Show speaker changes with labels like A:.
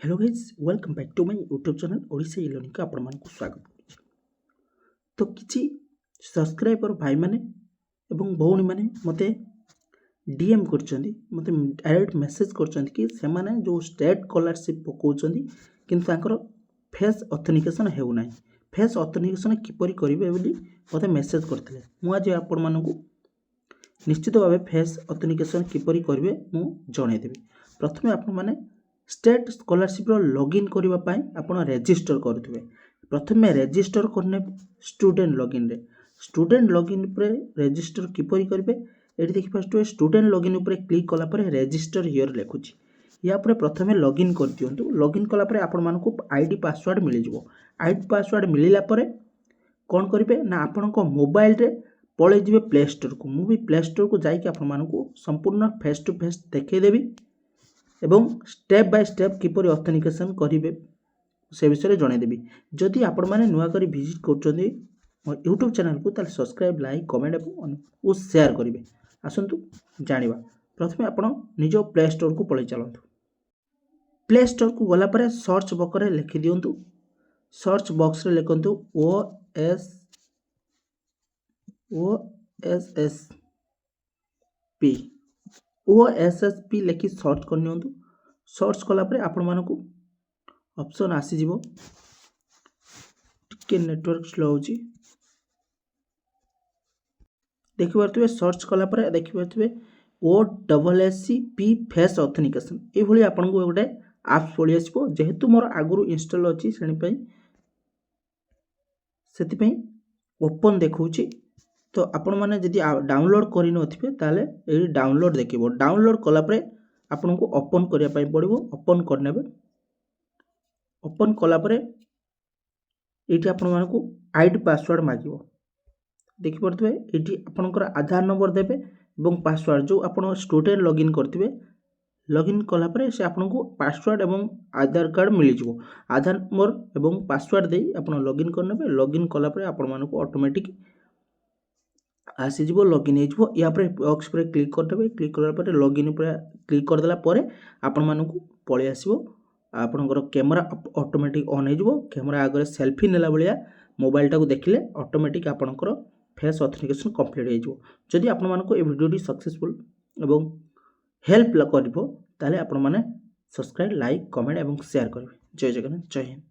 A: Hello guys welcome back to my YouTube channel Odisha e learning को आपण मानक स्वागत करुच्ची। तो किसी सब्सक्राइबर भाई माने एवं भौणी माने मते डीएम करछंदी मते डायरेक्ट मेसेज करछंदी कि से माने जो स्टेट स्कॉलरशिप पकोचंदी किंतु तांकर फेस ऑथेंटिकेशन हेउ नाही। फेस ऑथेंटिकेशन किपरि करिवे बोली मते मेसेज करथिले। मु आज आपण मानकू निश्चित भाव फेस ऑथेंटिकेशन किपरि करिवे मु जणाई देबी। प्रथमे आपण माने स्टेट स्कॉलरशिप लॉगिन करबा पई आपण रजिस्टर करूथिबे। प्रथमे रजिस्टर करने स्टूडेंट लॉगिन पे रजिस्टर किपरि करबे एठी देखि पाछे स्टूडेंट लॉगिन ऊपर क्लिक कला पर रजिस्टर हियर लिखुची। या पर प्रथमे लॉगिन कर दियंतु। लॉगिन कला पर आपण मानकू आईडी पासवर्ड मिल जिवो। आईडी पासवर्ड मिलिला पर कोन करिवे ना आपण को मोबाइल रे पळे जिवे प्ले स्टोर को। मु भी प्ले स्टोर को जाई कि आपण मानकू संपूर्ण फेस टू फेस देखै देबी एवं स्टेप बाय स्टेप किपरि ऑथेंटिकेशन करिवे से विषय जणाई देबी। जदि आपण माने नुवा करी विजिट करछोंदी यूट्यूब चैनल को ताले सब्सक्राइब लाइक कमेंट और शेयर करिवे। आसंतु जानिबा। प्रथमे आपण निज प्ले स्टोर को पळे चलंतु। प्ले स्टोर को गला पर सर्च बॉक्स रे लिखि दियंतु। सर्च बॉक्स रे लिखंतु OSSP लिखि सर्च करनियंतु। सर्च कला पर आपण मानकू ऑप्शन आसी जिवो। टिके नेटवर्क स्लो होची देखि परतबे। सर्च कला पर देखि परतबे OSSP फेस ऑथेंटिकेशन ए भली आपण को गोटे ऐप्स पळि आसीबो। जेहेतु मोर आगुरु इंस्टॉल अछि सेनि पई सेति पई ओपन देखौची। तो आपण माने जदि डाउनलोड करि नथिबे ताले ए डाउनलोड देखिबो। डाउनलोड कला पर आपण को ओपन करिया पई पड़िबो। ओपन करनेबे। ओपन कला पर एठी आपण मानकू आईडी पासवर्ड मागिबो। देखि परतबे एठी आपनकर आधार नंबर देबे एवं पासवर्ड जो आपण स्टूडेंट लॉगिन करथिबे। लॉगिन कला पर से आपण को पासवर्ड एवं आधार कार्ड मिलि जिवो। आधार नंबर एवं पासवर्ड देई आपण लॉगिन करनेबे। लॉगिन कला पर आपण मानकू ऑटोमेटिक आसी जिवो लॉगिन हे जिवो। या पर बॉक्स पर क्लिक करदेबे। क्लिक करला पर लॉगिन पर क्लिक कर देला पर आपण मानकू पळे आसीबो। आपनकर कैमरा ऑटोमेटिक ऑन हे जिवो। कैमरा आगे सेल्फी नेला बलिया मोबाइल टा को देखिले ऑटोमेटिक आपनकर फेस ऑथेंटिकेशन कंप्लीट हे जिवो। जदि आपण मानकू ए वीडियो टी सक्सेसफुल एवं हेल्प करबो ताले आपण माने सब्सक्राइब लाइक कमेंट एवं शेयर करिवे। जय जगन्नाथ जय हिंद।